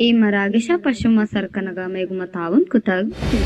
ಈ ಮರಾಗಶ ಪಶ್ಚಿಮ ಸರ್ಕನಗ ಮೇಗುಮತಾವನ್ ಕುತಗ್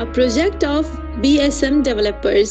a project of BSM developers.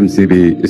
MCB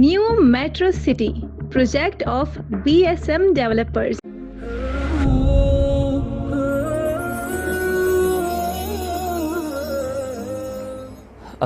New Metro City, project of BSM developers.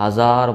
1000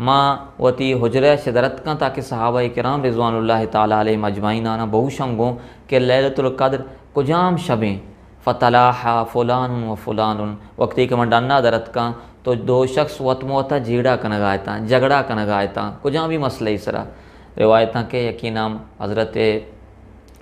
ماں وتی حجرہ شدرت کا تاکہ صحابہ کرام رضوان اللہ تعالیٰ علیہ مجمعین آنا بہوشم گوں کہ لیلۃ القدر کجام شبیں فتلاحا فلان و فلان وقتی کہ منڈانا درت کا تو دو شخص وط موتا جھیڑا کنگایتا جھگڑا کنگایتا کجام بھی مسئلہ اسرا روایتاں کے یقینام حضرت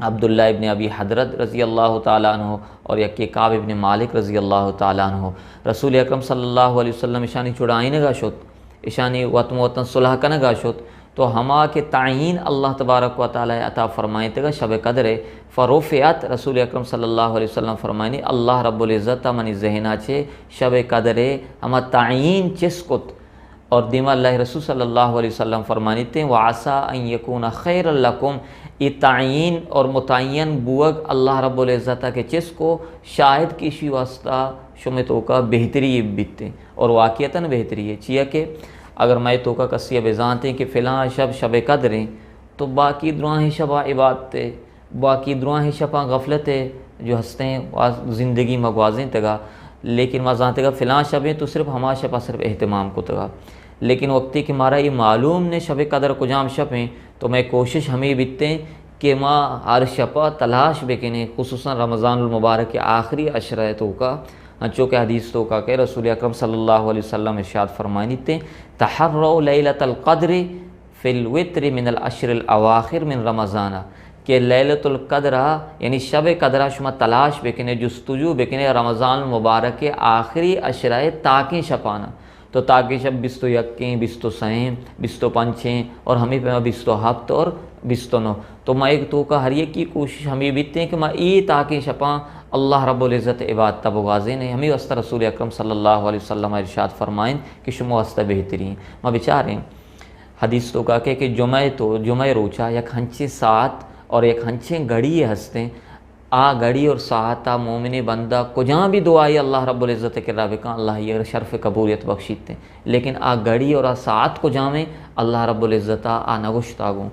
عبداللہ ابن ابی حضرت رضی اللہ تعالیٰ عنہ اور یکی کعب ابن مالک رضی اللہ تعالیٰ عنہ رسول اکرم صلی اللہ علیہ وسلم اشانی چھڑائیں نگا شد اشانی وط موتن صلح کنگا شد تو ہما کے تعین اللہ تبارک و تعالیٰ عطا فرمائیں تگا شب قدر فروفیات رسول اکرم صلی اللہ علیہ وسلم فرمائنی اللہ رب العزت منی ذہنہ چھے شب قدر ہما تعین چس کت اور دیما اللہ رسول صلی اللہ علیہ وسلم فرمانی تھے وَعَسَىٰ أَن يَكُونَ خَيْرًا لَكُمْ یہ تعین اور متعین بوگ اللہ رب العزت کے چس کو شاہد کی شی واسطہ شمتوں کا بہتری بیتے اور واقعتاً بہتری ہے چیا کہ اگر میں تو کا کسی بزانتے ہیں کہ فلاں شب قدریں تو باقی دروہیں شبہ عبادتیں باقی دروہیں شبہ غفلتیں جو ہستے ہیں زندگی مگوازیں تگا لیکن میں جانتے گا فلاں شبیں تو صرف ہما شبہ صرف اہتمام کو تگا لیکن وقتی کہ ہمارا یہ معلوم نے شب قدر کجام شبیں تو میں کوشش ہمیں بیتے کہ ماں ہر شبہ تلاش بکنے خصوصاً رمضان المبارک کے آخری عشرہ تو کا چونکہ حدیث تو کا کہ رسول اکرم صلی اللہ علیہ وسلم ارشاد فرمائنی تھے تحروا لیلۃ القدر فی الوتر من العشر الاواخر من رمضان کہ لیلۃ القدر یعنی شب قدرہ شما تلاش بکنے جستجو بکنے رمضان المبارک کے آخری عشرہ تاکیں شپانا تو تاکہ شب 21 26 25 اور ہمیں پہ 27 اور 29 تو میں ایک تو کا ہر ایک کی کوشش ہمیں بیتے ہیں کہ میں ای تاکہ شپاں اللہ رب العزت عبادت بغازے نے ہمیں واسطہ رسول اکرم صلی اللہ علیہ وسلم ارشاد فرمائیں کہ شما واسطہ بہترین میں بچاریں حدیث تو کا کہ جمعہ روچا یک ہنچے ساتھ اور ایک ہنچے گھڑی ہستے آ گھڑی اور ساعتہ مومن بندہ کجاں بھی دعائی اللہ رب العزت کے رابقہ اللہ یہ شرف قبولیت بخشیتے لیکن آ گھڑی اور آ ساعت کجاں میں اللہ رب العزت آ نگوشت آگوں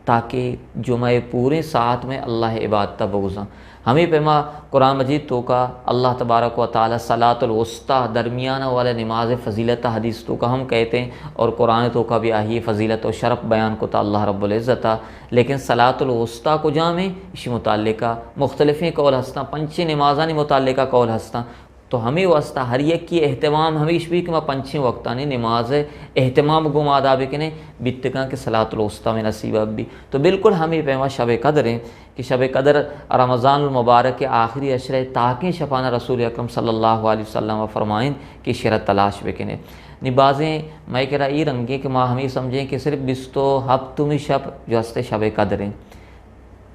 تاکہ جمعہ پورے ساتھ میں اللہ عبادت بغزاں ہمیں پیما قرآن مجید تو کا اللہ تبارک و تعالی صلاۃ الوسطیٰ درمیانہ والا نماز فضیلت حدیث تو کا ہم کہتے ہیں اور قرآن تو کا بھی آہی فضیلت و شرف بیان کو تا اللہ رب العزت لیکن صلاۃ الوسطیٰ کو جامع اسی متعلقہ مختلفیں قول ہستاں پنچے نمازانی متعلقہ قول ہستاں تو ہمیں واسطہ ہر ایک کی اہتمام ہمیش بھی کہ میں پنچیں وقتانی نماز اہتمام گم آدھا بکنے بیتکاں کہ صلاۃ الوسطیٰ میں نصیبہ بھی تو بالکل ہمیں پیما شب قدر ہیں کہ شب قدر رمضان المبارک کے آخری عشرہ تاکیں شپانہ رسول اکرم صلی اللہ علیہ وسلم فرمائیں کہ شرط تلاش بکنے نبازیں میں کہہ رہا یہ رنگیں کہ ماں ہمیں سمجھیں کہ صرف 20 ہفتوں شب جو ہستے شب قدر ہیں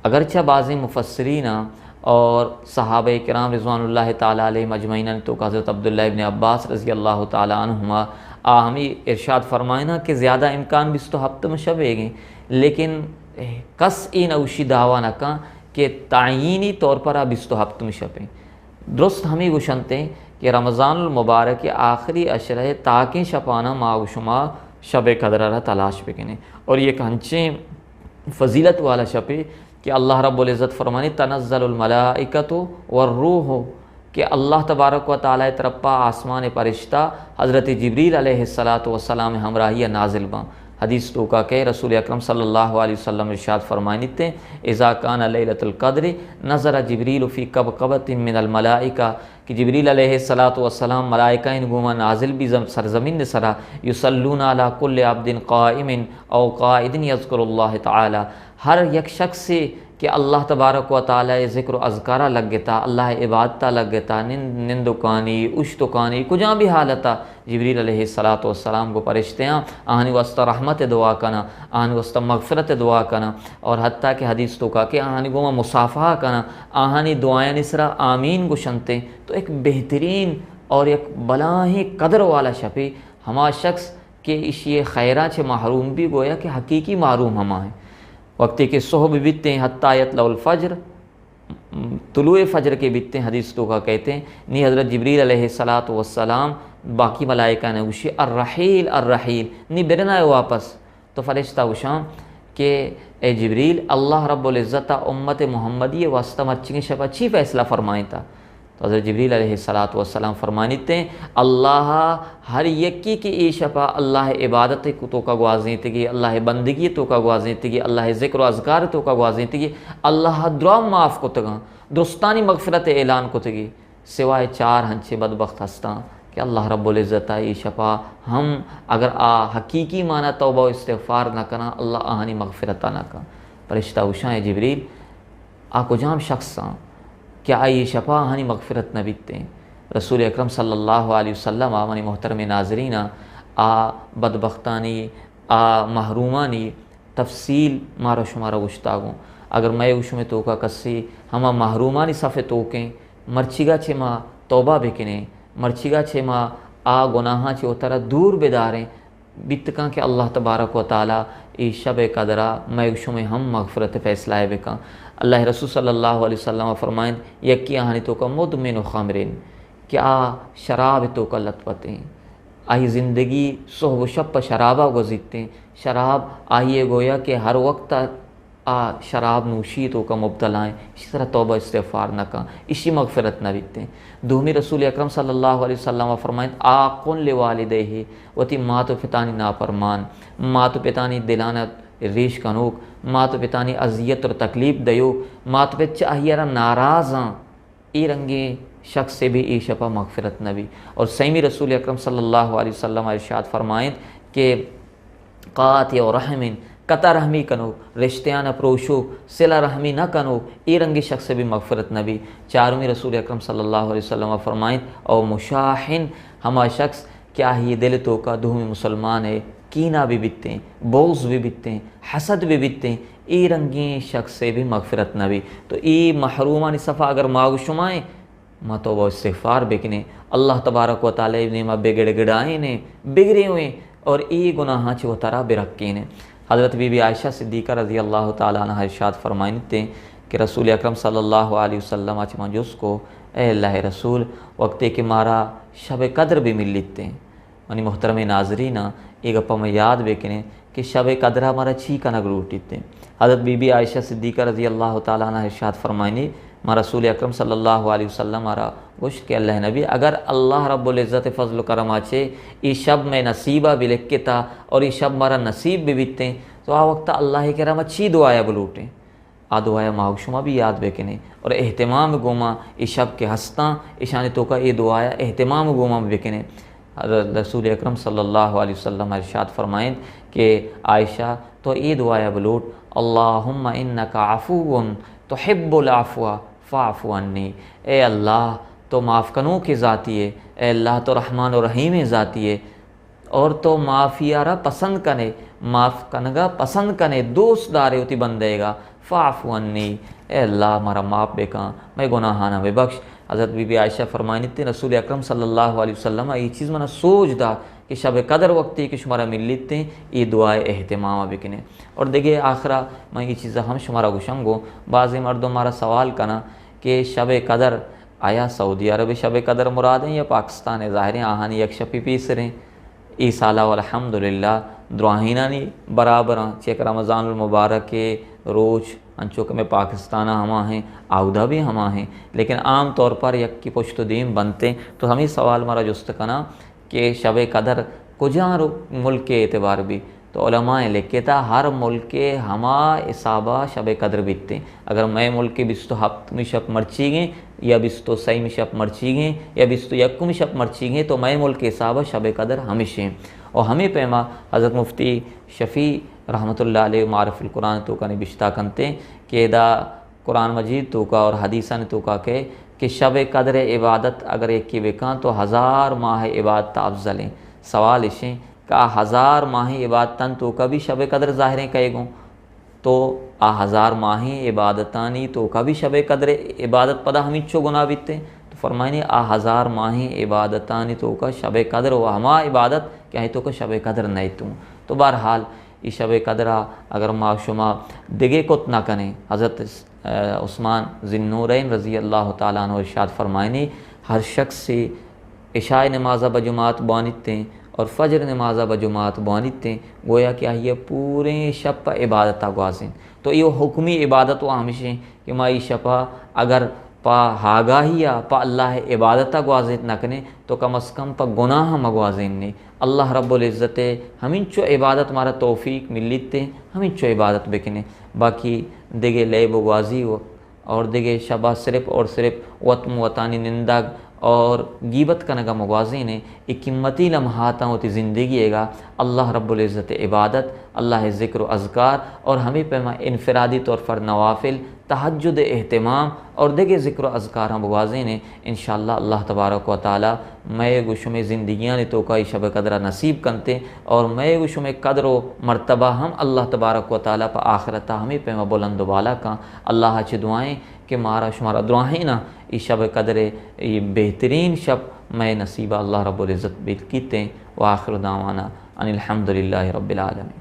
اگرچہ بعض مفسرین اور صحابہ کرام رضوان اللہ تعالیٰ علیہ مجمعین تو حضرت عبداللہ ابن عباس رضی اللہ تعالیٰ عنہما ہمیں ارشاد فرمائنا کہ زیادہ امکان 20 ہفتوں میں شب ہے گئے لیکن کس این اوشی دعویٰ نہ کہاں کہ تعینی طور پر 20 ہفتوں میں شب ہیں درست ہمیں گوشنتے ہیں کہ رمضان المبارک کے آخری عشرہ تاکیں شپانا ما و شما شب قدرہ تلاش بکنے اور یہ کھنچیں فضیلت والا شب کہ اللہ رب العزت فرمانی تنزل الملائکۃ والروح کہ اللہ تبارک و تعالیٰ طرفا آسمان پرشتہ حضرت جبریل علیہ السلام ہمراہی نازل باں حدیث تو کا کہ رسول اکرم صلی اللہ علیہ وسلم ارشاد فرمائنی تھے اذا کان لیلۃ القدر نظر جبریل فی کبکبۃ من الملائکہ کہ جبریل علیہ السلام ملائکہ گوما نازل بھی سرزمین سرا یصلون علی کل عبد قائم او قائد یذکر اللہ تعالی ہر یک شخص سے کہ اللہ تبارک و تعالی ذکر و اذکارہ لگ گتا اللہ عبادتہ لگ گتا نندکانی اشتکانی کجاں بھی حالتا جبریل علیہ السلام کو پرشتے ہیں آہنی واسطہ رحمت دعا کنا آہنی واسطہ مغفرت دعا کنا اور حتیٰ کہ حدیث تو کا کہ آہنی گوما مصافحہ کنا آہنی دعائیں نسرا آمین گشنتے تو ایک بہترین اور ایک بلاہی قدر والا شفی ہما شخص کہ اسی خیرہ چھے محروم بھی گویا کہ حقیقی محروم ہما ہیں وقتی کے صحب بیتے ہیں حتیٰ یطلع الفجر طلوع فجر کے بیتے ہیں حدیث تو کا کہتے ہیں نی حضرت جبریل علیہ السلام باقی ملائکہ نے اوشی الرحیل نی برنا ہے واپس تو فرشتہ اوشام کہ اے جبریل اللہ رب العزت امت محمدی واسطہ مرچنگ شب اچھی فیصلہ فرمائیں تھا تو حضرت جبریل علیہ الصلاۃ والسلام فرمانیتے ہیں اللہ ہر یکی کی ای شپا اللہ عبادت کو تو کا گوازیں تگی، اللہ بندگی تو کا گوازیں تگی، اللہ ذکر و اذکار تو کا گوازیں تگی، اللہ درا معاف کو تگا، درستانی مغفرت اعلان کو تگی، سوائے 4 ہنچے بدبخت ہستاں کہ اللہ رب العزت ای شپا ہم اگر حقیقی معنی توبہ و استغفار نہ کنا اللہ آہانی مغفرت نہ کنا۔ فرشتہ وشاں جبریل کو جام شخصاں کیا آئی شفا ہنی مغفرت نہ بیتے ہیں۔ رسول اکرم صلی اللہ علیہ وسلم آمانی محترم ناظرین بدبختانی محرومانی تفصیل مارا شمارا گشتاگوں اگر میں وش میں توکا کسی ہما محرومانی صفحے توکیں مرچیگا چھے ماں توبہ بکنے، مرچیگا چھے ماں گناہاں چھے اترا دور بداریں بیتکاں کہ اللہ تبارک و تعالی ای شب قدرہ میں وش میں ہم مغفرت فیصلہ بکاں۔ اللہ رسول صلی اللہ علیہ وسلم فرمائیں یکی آہانی تو کا مدمن خمرین کیا شراب تو کا لطفتیں آئی زندگی صحب و شب شرابہ گزیدتے، شراب آئیے گویا کہ ہر وقت شراب نوشی تو کا مبتلا ہیں، اسی طرح توبہ استغفار نہ کا اسی مغفرت نہ بیتے۔ دومی رسول اکرم صلی اللہ علیہ وسلم فرمائیں آقن لوالدیہ وتی ماتو پتانی نافرمان، ماتو پتانی دلانت ریش کنوک، ماتو پتانی اذیت اور تکلیف دیو، ماتو پت چاہیرہ ناراضاں ای رنگے شخص سے بھی ای شپا مغفرت نبی۔ اور سیمی رسول اکرم صلی اللہ علیہ وسلم ارشاد فرمائیں کہ قاطع و رحمن قطع رحمی کنو، رشتیاں نہ پروشو، صلہ رحمی نہ کنو، ای رنگی شخص سے بھی مغفرت نبی۔ چارمی رسول اکرم صلی اللہ علیہ وسلم فرمائیں او مشاحن ہما شخص کیا ہی دل تو کا دومی مسلمان ہے کینہ بھی بیتے ہیں، بغض بھی بیتے ہیں، حسد بھی بیتے ہیں، ای رنگی شخص سے بھی مغفرت نبی۔ تو ای محرومانی صفحہ اگر ماغ شمائیں ما توبہ استغفار بکنے اللہ تبارک و تعالی نے ما بگڑ گڑائیں نے بگڑے ہوئے اور ای گناہاں چھو ترا برکے نے۔ حضرت بی بی عائشہ صدیقہ رضی اللہ تعالیٰ عنہ ارشاد فرمائنتے کہ رسول اکرم صلی اللہ علیہ وسلم اچما جس کو اے اللہ رسول وقتے کہ مارا شب قدر بھی مل لیتے ہیں۔ منی محترم ناظرین ایک اپا میں یاد بکنے کہ شب قدر ہمارا چھی کا نگر اٹھتے ہیں۔ حضرت بی بی عائشہ صدیقہ رضی اللہ تعالیٰ عنہ ارشاد فرمائنی ما رسول اکرم صلی اللہ علیہ وسلم آرہ گوشت کہ اللہ نبی اگر اللہ رب العزت فضل و کرم آچے ای شب میں نصیبہ بھی لکھے تھا اور ای شب مارا نصیب بھی بیتے ہیں تو وقت اللہ کرم اچھی دعایا بلوٹیں دعایا ماہو شما بھی یاد بکنے اور اہتمام گوما ای شب کے ہستاں اشانی تو کا ای دعایا اہتمام گوما بکنے۔ رسول اکرم صلی اللہ علیہ وسلم ارشاد فرمائیں کہ عائشہ تو ای دعایا بلوٹ اللہم انکا عفو تحب العفو فاعف عنی، اے اللہ تو معاف کنوں کی ذاتی ہے، اے اللہ تو رحمان و رحیم ذاتی ہے اور تو معافیارہ پسند کنے، معاف کنگا پسند کنے، دوست دارے ہوتی بندے گا، فاعف عنی، اے اللہ ہمارا معاف بے کہاں میں گناہانہ بے بخش۔ حضرت بی بی عائشہ فرمائنی تھے رسول اکرم صلی اللہ علیہ وسلم یہ چیز منا سوچ دا کہ شب قدر وقتی کہ شمارا مل لیتے ہیں یہ دعائے اہتمام بکنے۔ اور دیکھیں آخرہ میں یہ چیزیں ہم شمارا گوشنگو بعض مردوں ہمارا سوال کنا کہ شب قدر آیا سعودی عرب شب قدر مراد ہیں یا پاکستان ظاہر ہیں آہانی یک شپی پیس رہیں ای سالہ والحمدللہ دعاہینانی برابر ہیں چیک رمضان المبارک کے روز انچو کہ میں پاکستانہ ہما ہیں آودہ بھی ہما ہیں لیکن عام طور پر یک کی پشت و دیم بنتے تو ہمیں سوال مارا جست کنا کہ شب قدر کجاں ملک کے اعتبار بھی تو علماء لکھے تھا ہر ملک کے ہما اصابہ شب قدر بیتتے ہیں۔ اگر میں ملک کے 27 شب مرچی گئیں یا 26 شب مرچی گئیں یا 21 شب مرچی گئیں تو میں ملک کے اصابہ شب قدر ہمیشہ ہیں۔ اور ہمیں پیما حضرت مفتی شفیع رحمۃ اللہ علیہ معرف القرآن تو کا نبشتہ کنتے ہیں کہ دا قرآن مجید تو کا اور حدیثاً تو کا کہ شب قدر عبادت اگر ایک کی بکاں تو 1000 ماہ عبادت افضل ہیں۔ سوال اشیں کہ 1000 ماہ عبادتاً تو کا بھی شب قدر ظاہریں کہے گوں تو 1000 ماہ عبادتانی تو کا بھی شب قدر عبادت پدا ہمیں چو گناہ بیتے ہیں تو فرمائنی 1000 ماہ عبادتانی تو کا شب قدر و ہما عبادت کیا ہے تو کا شب قدر نہیں تو بہرحال یہ شب قدرہ اگر ما شما دگے کت نہ کنے حضرت عثمان ذی النورین رضی اللہ تعالیٰ عنہ ارشاد فرمائنی ہر شخص سے عشاء نمازہ بجماعت بانیتے ہیں اور فجر نمازہ بجماعت بانیتے ہیں گویا کہ یہ پورے شب عبادتہ گوازیں تو یہ حکمی عبادت و ہمیشہ کہ ما یہ شپا اگر پا ہاگاہیا پا اللہ عبادتہ گوازت نکنے تو کم از کم پا گناہ مگوازین نے اللہ رب العزت ہمیں چو عبادت مارا توفیق ملیتے ہمیں چو عبادت بکنے باقی دیگے لے بگوازی اور دیگے شبہ صرف اور صرف وطم وطانی نندگ اور غیبت کنگا مغازین ایک قیمتی لمحاتاں ہوتی زندگی گا اللہ رب العزت عبادت اللہ ذکر و اذکار اور ہمیں پیما انفرادی طور پر نوافل تہجد اہتمام اور دیگے ذکر و اذکار ہم بغازین انشاءاللہ اللہ تبارک و تعالی میں گوشوں میں زندگیاں نے تو کئی شب قدرہ نصیب کنتے اور میں گوشوں میں قدر و مرتبہ ہم اللہ تبارک و تعالی پا آخرتہ ہمیں پیما بلند و بالا کا اللہ چھ دعائیں کہ مارا شمارا دعائیں نا ای شب قدر ای بہترین شب میں نصیبہ اللہ رب العزت بیت کیتے و آخر دعوانا ان الحمدللہ رب العالمین.